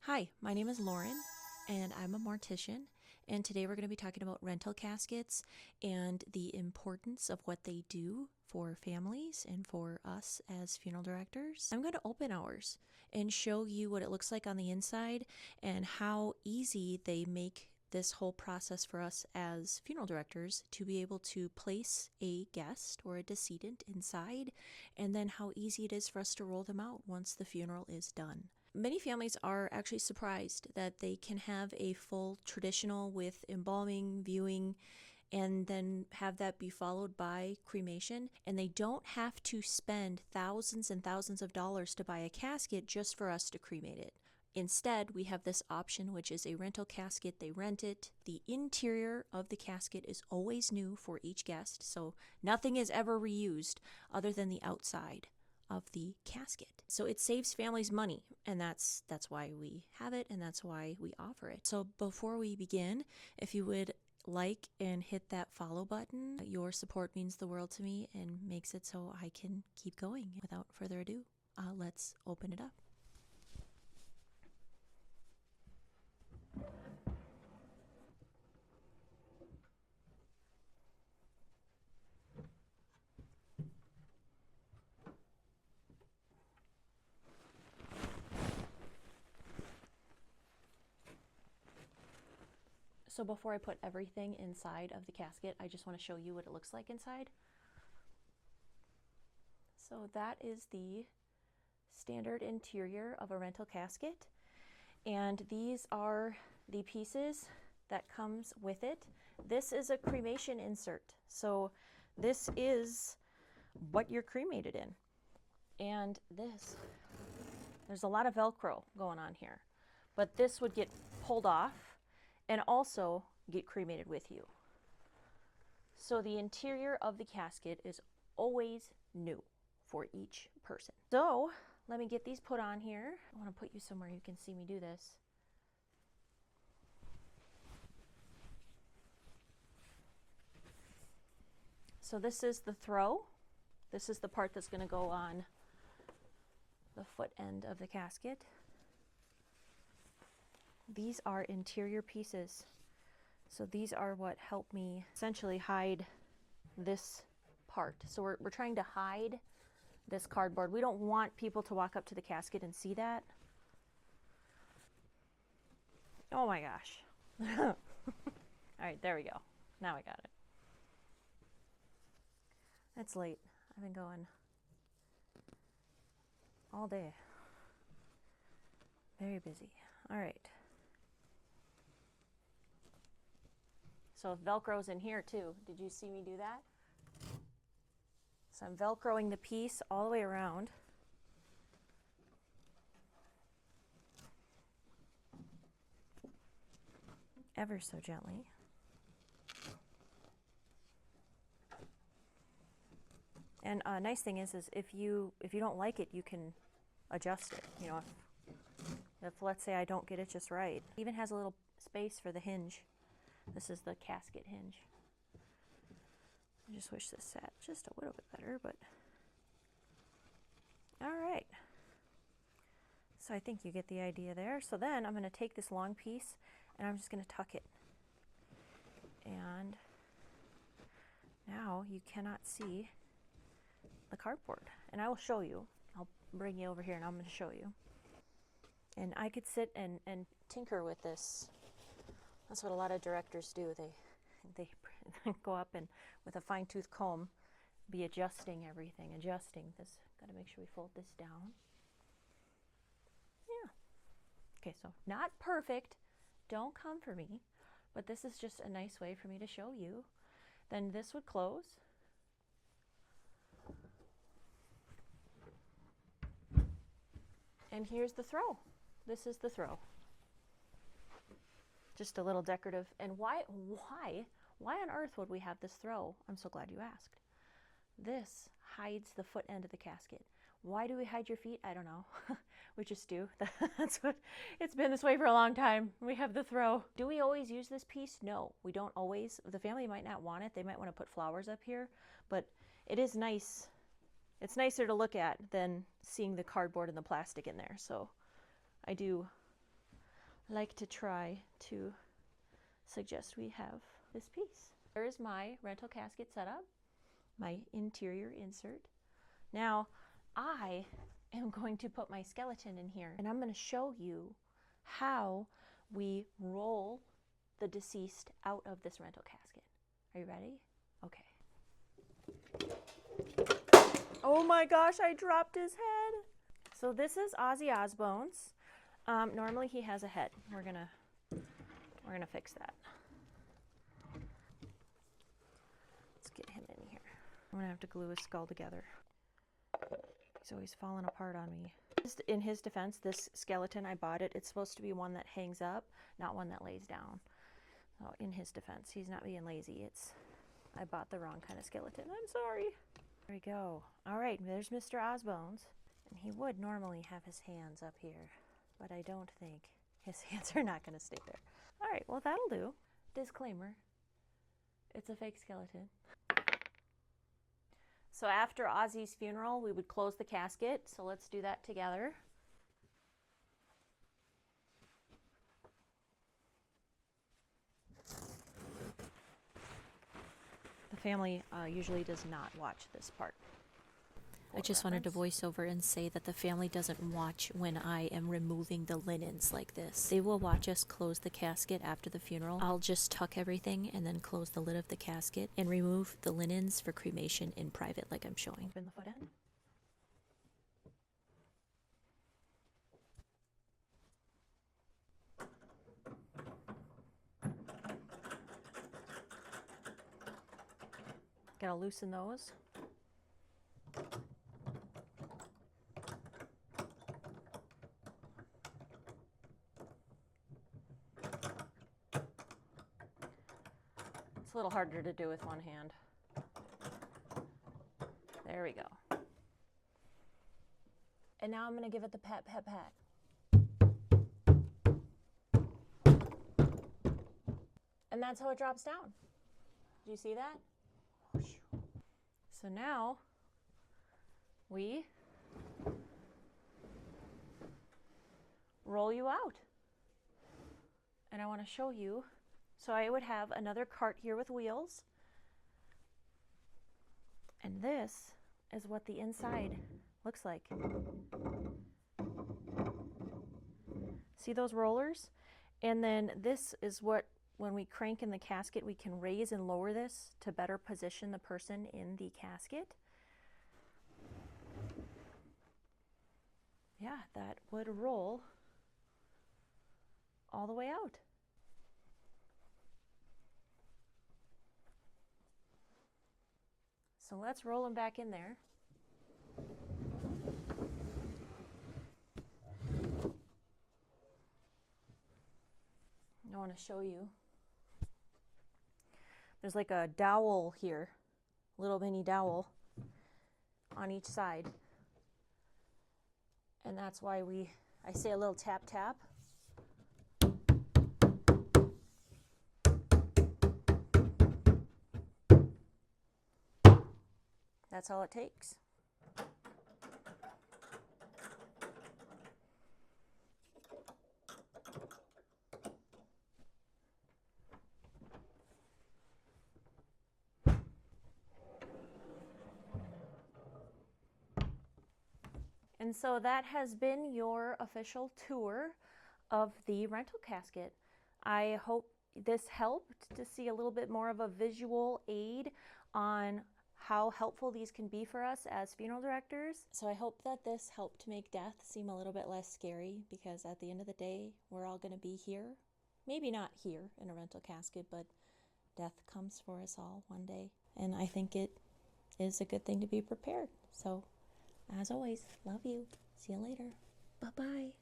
Hi, my name is Lauren, and I'm a mortician. And today we're going to be talking about rental caskets and the importance of what they do for families and for us as funeral directors. I'm going to open ours and show you what it looks like on the inside and how easy they make this whole process for us as funeral directors to be able to place a guest or a decedent inside, and then how easy it is for us to roll them out once the funeral is done. Many families are actually surprised that they can have a full traditional with embalming, viewing, and then have that be followed by cremation, and they don't have to spend thousands and thousands of dollars to buy a casket just for us to cremate it. Instead, we have this option, which is a rental casket. They rent it. The interior of the casket is always new for each guest, so nothing is ever reused other than the outside of the casket. So it saves families money, and that's why we have it, and that's why we offer it. So before we begin, if you would like and hit that follow button, your support means the world to me and makes it so I can keep going. Without further ado, let's open it up. So before I put everything inside of the casket, I just want to show you what it looks like inside. So that is the standard interior of a rental casket. And these are the pieces that comes with it. This is a cremation insert. So this is what you're cremated in. And there's a lot of Velcro going on here, but this would get pulled off and also get cremated with you. So the interior of the casket is always new for each person. So let me get these put on here. I want to put you somewhere you can see me do this. So this is the throw. This is the part that's going to go on the foot end of the casket. These are interior pieces. So these are what help me essentially hide this part. So we're trying to hide this cardboard. We don't want people to walk up to the casket and see that. Oh my gosh. All right, there we go. Now I got it. It's late. I've been going all day. Very busy. All right. So Velcro's in here too. Did you see me do that? So I'm Velcroing the piece all the way around. Ever so gently. And a nice thing is if you don't like it, you can adjust it. You know, if let's say I don't get it just right. It even has a little space for the hinge. This is the casket hinge. I just wish this sat just a little bit better, but all right. So I think you get the idea there. So then I'm going to take this long piece and I'm just going to tuck it. And now you cannot see the cardboard. And I will show you. I'll bring you over here and I'm going to show you. And I could sit and tinker with this. That's what a lot of directors do. They go up and with a fine-tooth comb be adjusting everything, adjusting this. Got to make sure we fold this down. Yeah. Okay, so not perfect. Don't come for me, but this is just a nice way for me to show you. Then this would close. And here's the throw. This is the throw. Just a little decorative. And why on earth would we have this throw? I'm so glad you asked. This hides the foot end of the casket. Why do we hide your feet? I don't know. We just do. That's what it's been this way for a long time. We have the throw. Do we always use this piece? No, we don't always. The family might not want it. They might want to put flowers up here, but it is nice. It's nicer to look at than seeing the cardboard and the plastic in there. So I do like to try to suggest we have this piece. There's my rental casket setup, my interior insert. Now I am going to put my skeleton in here, and I'm going to show you how we roll the deceased out of this rental casket. Are you ready? Okay. Oh my gosh, I dropped his head. So this is Ozzy Osbourne's. Normally he has a head. We're gonna fix that. Let's get him in here. I'm gonna have to glue his skull together. He's always falling apart on me. In his defense, this skeleton, I bought it. It's supposed to be one that hangs up, not one that lays down. So in his defense, he's not being lazy. I bought the wrong kind of skeleton. I'm sorry. There we go. All right, there's Mr. Osbourne's. And he would normally have his hands up here, but I don't think his hands are not going to stay there. All right, well, that'll do. Disclaimer, it's a fake skeleton. So after Ozzy's funeral, we would close the casket. So let's do that together. The family usually does not watch this part. I just wanted to voice over and say that the family doesn't watch when I am removing the linens like this. They will watch us close the casket after the funeral. I'll just tuck everything and then close the lid of the casket and remove the linens for cremation in private like I'm showing. Open the foot end. Gotta loosen those. It's a little harder to do with one hand. There we go. And now I'm going to give it the pat, pat, pat. And that's how it drops down. Do you see that? So now we roll you out. And I want to show you. So I would have another cart here with wheels. And this is what the inside looks like. See those rollers? And then this is what, when we crank in the casket, we can raise and lower this to better position the person in the casket. Yeah, that would roll all the way out. So let's roll them back in there. I want to show you. There's like a dowel here, little mini dowel on each side. And that's why I say a little tap tap. That's all it takes. And so that has been your official tour of the rental casket. I hope this helped to see a little bit more of a visual aid on how helpful these can be for us as funeral directors. So I hope that this helped make death seem a little bit less scary, because at the end of the day, we're all going to be here. Maybe not here in a rental casket, but death comes for us all one day. And I think it is a good thing to be prepared. So as always, love you. See you later. Bye-bye.